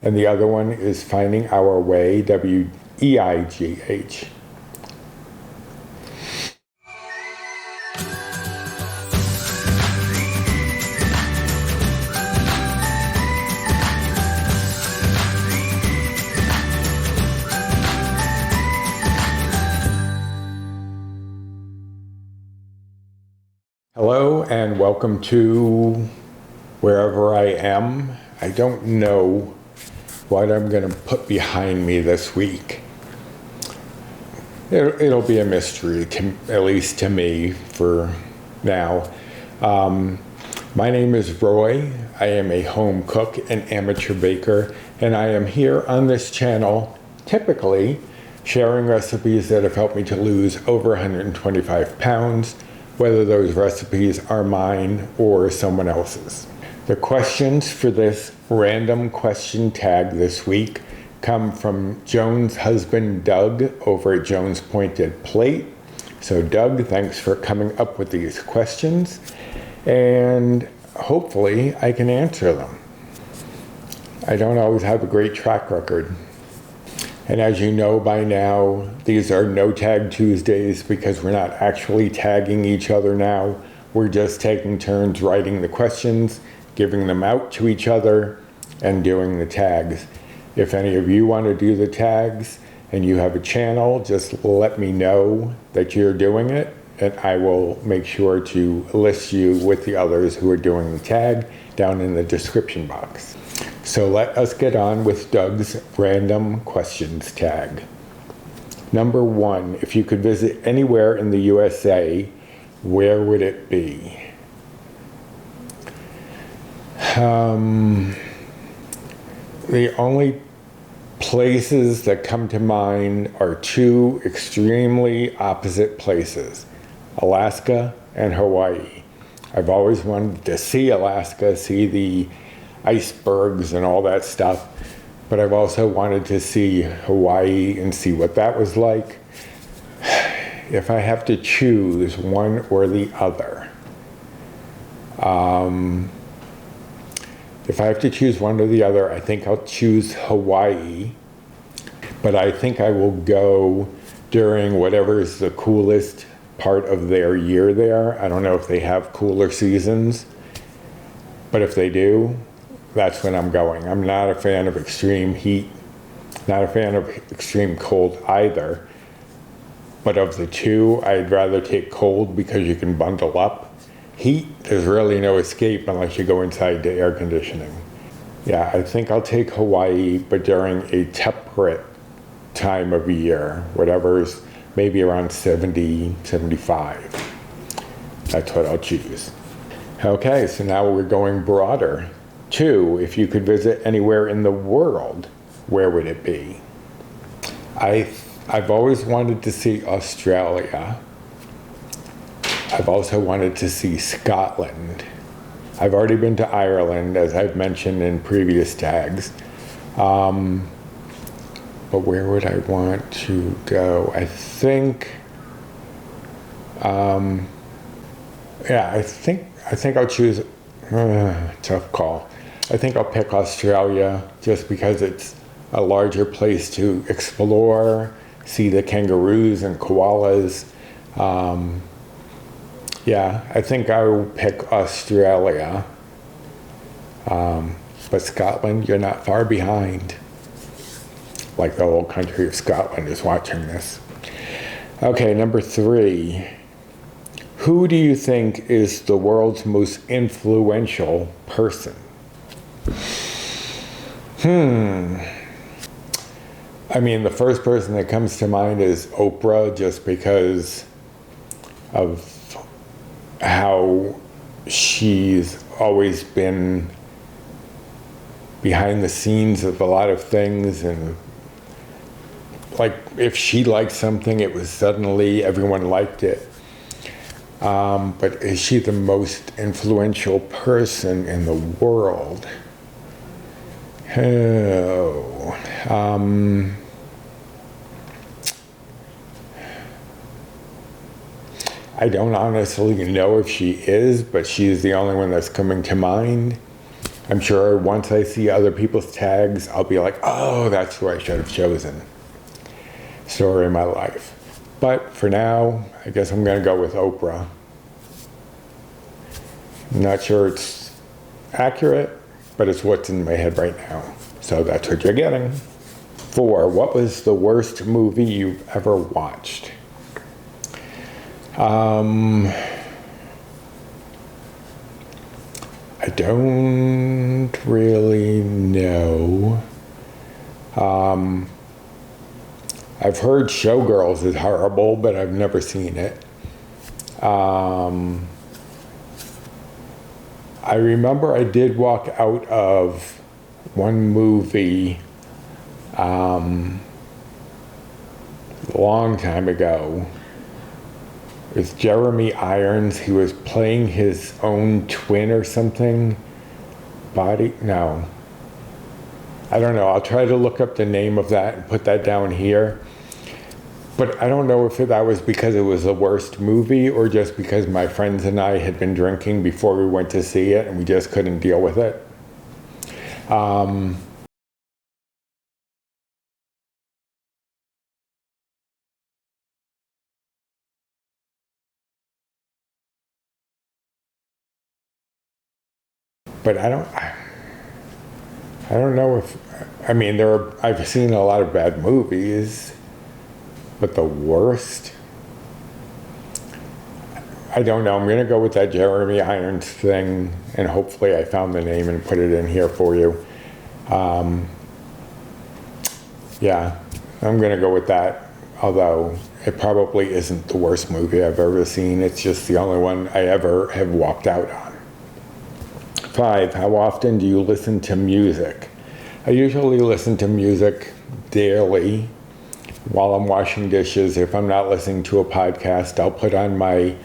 and the other one is Finding Our Way, W-E-I-G-H. Hello and welcome to wherever I am. I don't know what I'm going to put behind me this week. It'll be a mystery, at least to me for now. My name is Roy. I am a home cook and amateur baker, and I am here on this channel typically sharing recipes that have helped me to lose over 125 pounds, whether those recipes are mine or someone else's. The questions for this random question tag this week come from Joan's husband, Doug, over at Joan's Pointed Plate. So Doug, thanks for coming up with these questions, and hopefully I can answer them. I don't always have a great track record. And as you know by now, these are no tag Tuesdays because we're not actually tagging each other now. We're just taking turns writing the questions, giving them out to each other, and doing the tags. If any of you want to do the tags and you have a channel, just let me know that you're doing it, and I will make sure to list you with the others who are doing the tag down in the description box. So let us get on with Doug's random questions tag. Number 1, if you could visit anywhere in the USA, where would it be? The only places that come to mind are two extremely opposite places, Alaska and Hawaii. I've always wanted to see Alaska, see the icebergs and all that stuff, but I've also wanted to see Hawaii and see what that was like. If I have to choose one or the other, I think I'll choose Hawaii, but I think I will go during whatever is the coolest part of their year there. I don't know if they have cooler seasons, but if they do, that's when I'm going. I'm not a fan of extreme heat, not a fan of extreme cold either. But of the two, I'd rather take cold because you can bundle up. Heat, there's really no escape unless you go inside the air conditioning. Yeah, I think I'll take Hawaii, but during a temperate time of year, whatever's maybe around 70, 75. That's what I'll choose. Okay, so now we're going broader. 2, if you could visit anywhere in the world, where would it be? I've always wanted to see Australia. I've also wanted to see Scotland. I've already been to Ireland, as I've mentioned in previous tags. But where would I want to go? I think I'll choose, tough call. I think I'll pick Australia just because it's a larger place to explore, see the kangaroos and koalas. I think I will pick Australia. But Scotland, you're not far behind. Like the whole country of Scotland is watching this. Okay, number 3. Who do you think is the world's most influential person? I mean, the first person that comes to mind is Oprah, just because of how she's always been behind the scenes of a lot of things, and like if she liked something, it was suddenly everyone liked it. But is she the most influential person in the world? I don't honestly know if she is, but she's the only one that's coming to mind. I'm sure once I see other people's tags, I'll be like, oh, that's who I should have chosen. Story of my life. But for now, I guess I'm going to go with Oprah. I'm not sure it's accurate, but it's what's in my head right now. So that's what you're getting. 4, what was the worst movie you've ever watched? I don't really know. I've heard Showgirls is horrible, but I've never seen it. I remember I did walk out of one movie a long time ago. It was Jeremy Irons. He was playing his own twin or something. No. I don't know. I'll try to look up the name of that and put that down here. But I don't know if that was because it was the worst movie or just because my friends and I had been drinking before we went to see it and we just couldn't deal with it. But I don't know if, I mean, I've seen a lot of bad movies, but the worst? I don't know. I'm going to go with that Jeremy Irons thing, and hopefully I found the name and put it in here for you. Yeah, I'm going to go with that, although it probably isn't the worst movie I've ever seen. It's just the only one I ever have walked out on. 5, how often do you listen to music? I usually listen to music daily while I'm washing dishes. If I'm not listening to a podcast, I'll put on my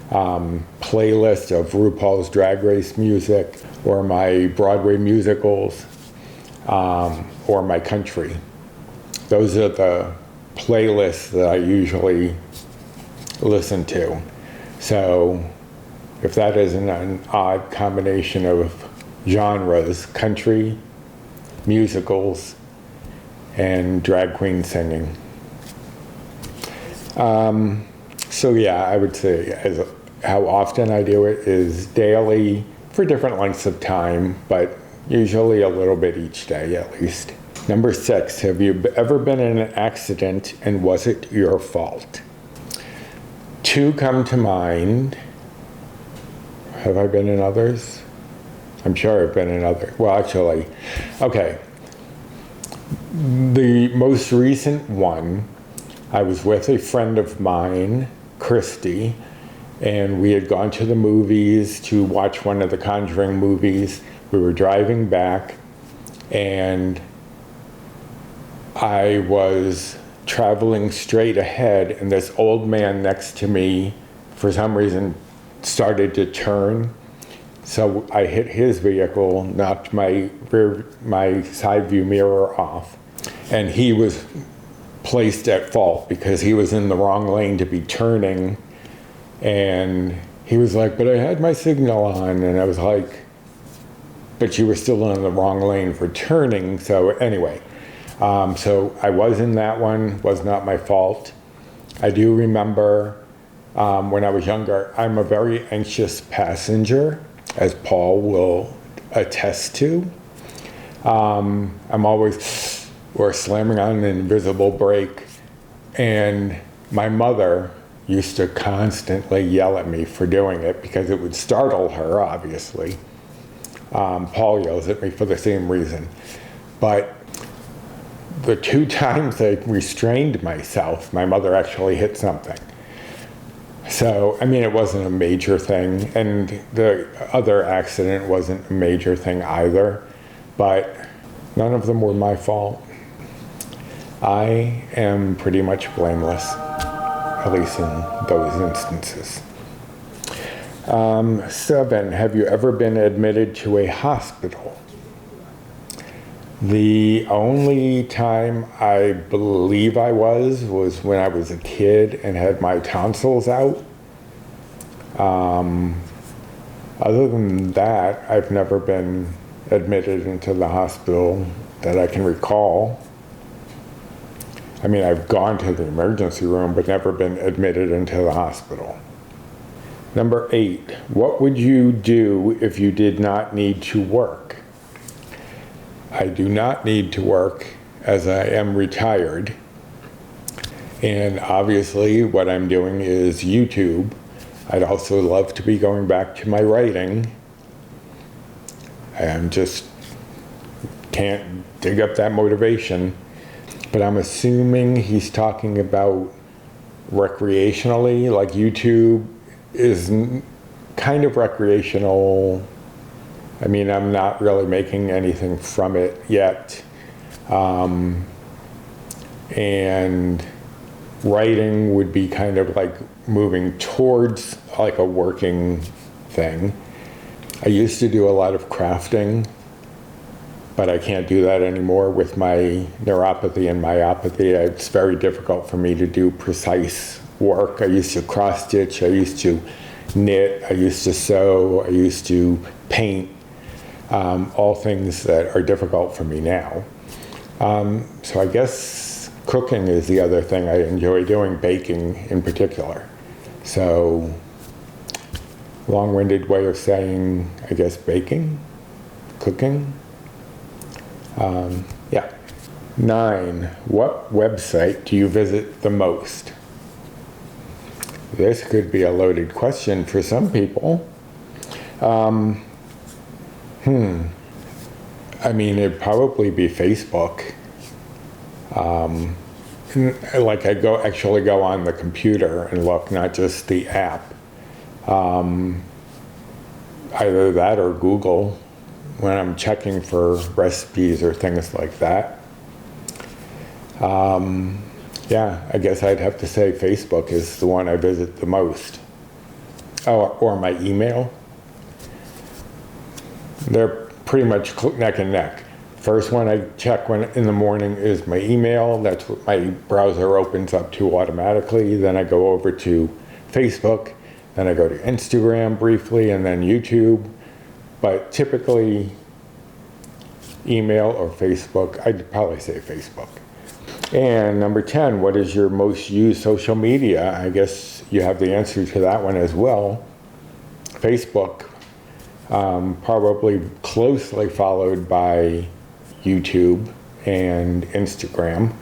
playlist of RuPaul's Drag Race music or my Broadway musicals or my country. Those are the playlists that I usually listen to. So if that isn't an odd combination of genres, country, musicals, and drag queen singing. So yeah, I would say how often I do it is daily for different lengths of time, but usually a little bit each day at least. Number 6, have you ever been in an accident and was it your fault? 2 come to mind. Have I been in others? I'm sure I've been in others. Well, actually, okay. The most recent one, I was with a friend of mine, Christy, and we had gone to the movies to watch one of the Conjuring movies. We were driving back, and I was traveling straight ahead, and this old man next to me, for some reason, started to turn. So I hit his vehicle, knocked my side view mirror off, and he was placed at fault because he was in the wrong lane to be turning. And he was like, but I had my signal on. And I was like, but you were still in the wrong lane for turning. So anyway, so I was in that one, was not my fault. I do remember when I was younger, I'm a very anxious passenger, as Paul will attest to. I'm always slamming on an invisible brake, and my mother used to constantly yell at me for doing it because it would startle her, obviously. Paul yells at me for the same reason. But the 2 times I restrained myself, my mother actually hit something. So, I mean, it wasn't a major thing, and the other accident wasn't a major thing either, but none of them were my fault. I am pretty much blameless, at least in those instances. 7, have you ever been admitted to a hospital? The only time I believe I was when I was a kid and had my tonsils out. Other than that, I've never been admitted into the hospital that I can recall. I mean, I've gone to the emergency room, but never been admitted into the hospital. Number 8, what would you do if you did not need to work? I do not need to work as I am retired. And obviously what I'm doing is YouTube. I'd also love to be going back to my writing. I just can't dig up that motivation. But I'm assuming he's talking about recreationally, like YouTube is kind of recreational. I mean, I'm not really making anything from it yet. And writing would be kind of like moving towards like a working thing. I used to do a lot of crafting, but I can't do that anymore with my neuropathy and myopathy. It's very difficult for me to do precise work. I used to cross stitch, I used to knit, I used to sew, I used to paint, all things that are difficult for me now. So I guess cooking is the other thing I enjoy doing, baking in particular. So long-winded way of saying, I guess, baking, cooking. Yeah. 9, what website do you visit the most? This could be a loaded question for some people. I mean, it'd probably be Facebook. Like I actually go on the computer and look, not just the app. Either that or Google when I'm checking for recipes or things like that. Yeah, I guess I'd have to say Facebook is the one I visit the most. Oh, or my email. They're pretty much neck and neck. First one I check in the morning is my email. That's what my browser opens up to automatically. Then I go over to Facebook. Then I go to Instagram briefly, and then YouTube. But typically, email or Facebook. I'd probably say Facebook. And number 10, what is your most used social media? I guess you have the answer to that one as well. Facebook, probably closely followed by YouTube and Instagram.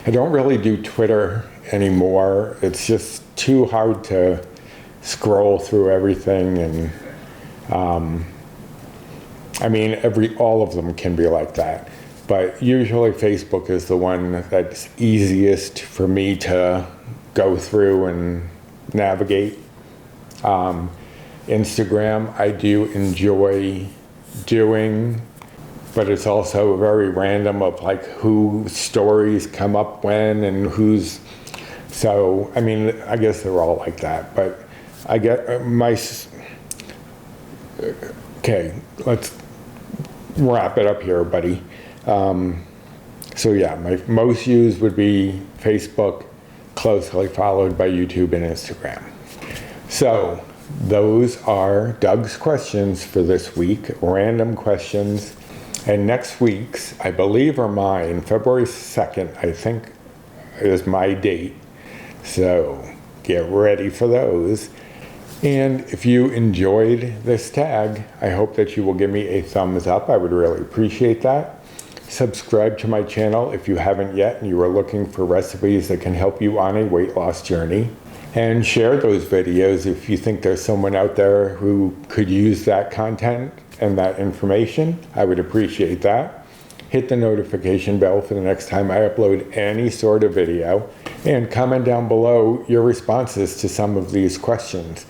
I don't really do Twitter anymore. It's just too hard to scroll through everything, and I mean, all of them can be like that. But usually Facebook is the one that's easiest for me to go through and navigate. Instagram, I do enjoy doing, but it's also very random of like whose stories come up when and who's, so, I mean, I guess they're all like that, but I get okay, let's wrap it up here, buddy. So yeah, my most used would be Facebook, closely followed by YouTube and Instagram. So those are Doug's questions for this week, random questions. And next week's, I believe, are mine. February 2nd, I think, is my date. So get ready for those. And if you enjoyed this tag, I hope that you will give me a thumbs up. I would really appreciate that. Subscribe to my channel if you haven't yet and you are looking for recipes that can help you on a weight loss journey. And share those videos if you think there's someone out there who could use that content and that information. I would appreciate that. Hit the notification bell for the next time I upload any sort of video, and comment down below your responses to some of these questions.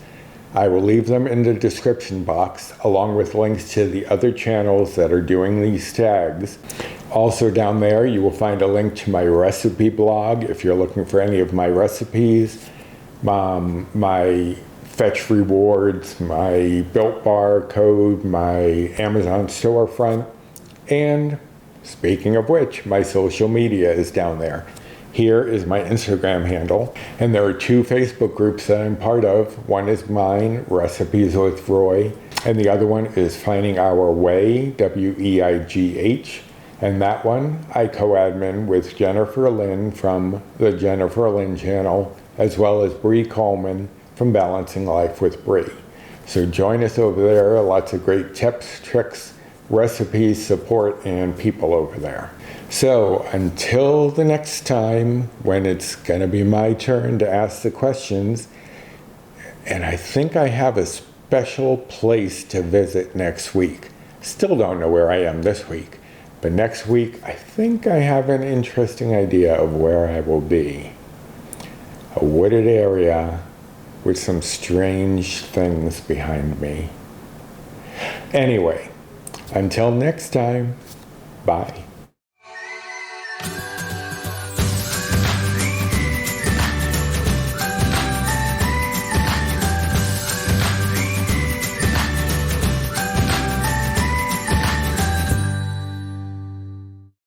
I will leave them in the description box along with links to the other channels that are doing these tags. Also down there you will find a link to my recipe blog if you're looking for any of my recipes, my Fetch rewards, my Built Bar code, my Amazon storefront, and speaking of which, my social media is down there. Here is my Instagram handle, and there are 2 Facebook groups that I'm part of. One is mine, Recipes with Roy, And the other one is Finding Our Way, WEIGH. And that one I co-admin with Jennifer Lynn from the Jennifer Lynn channel, as well as Bree Coleman from Balancing Life with Bree. So join us over there. Lots of great tips, tricks, recipes, support, and people over there. So until the next time when it's going to be my turn to ask the questions, and I think I have a special place to visit next week. Still don't know where I am this week, but next week I think I have an interesting idea of where I will be. A wooded area with some strange things behind me. Anyway, until next time, bye.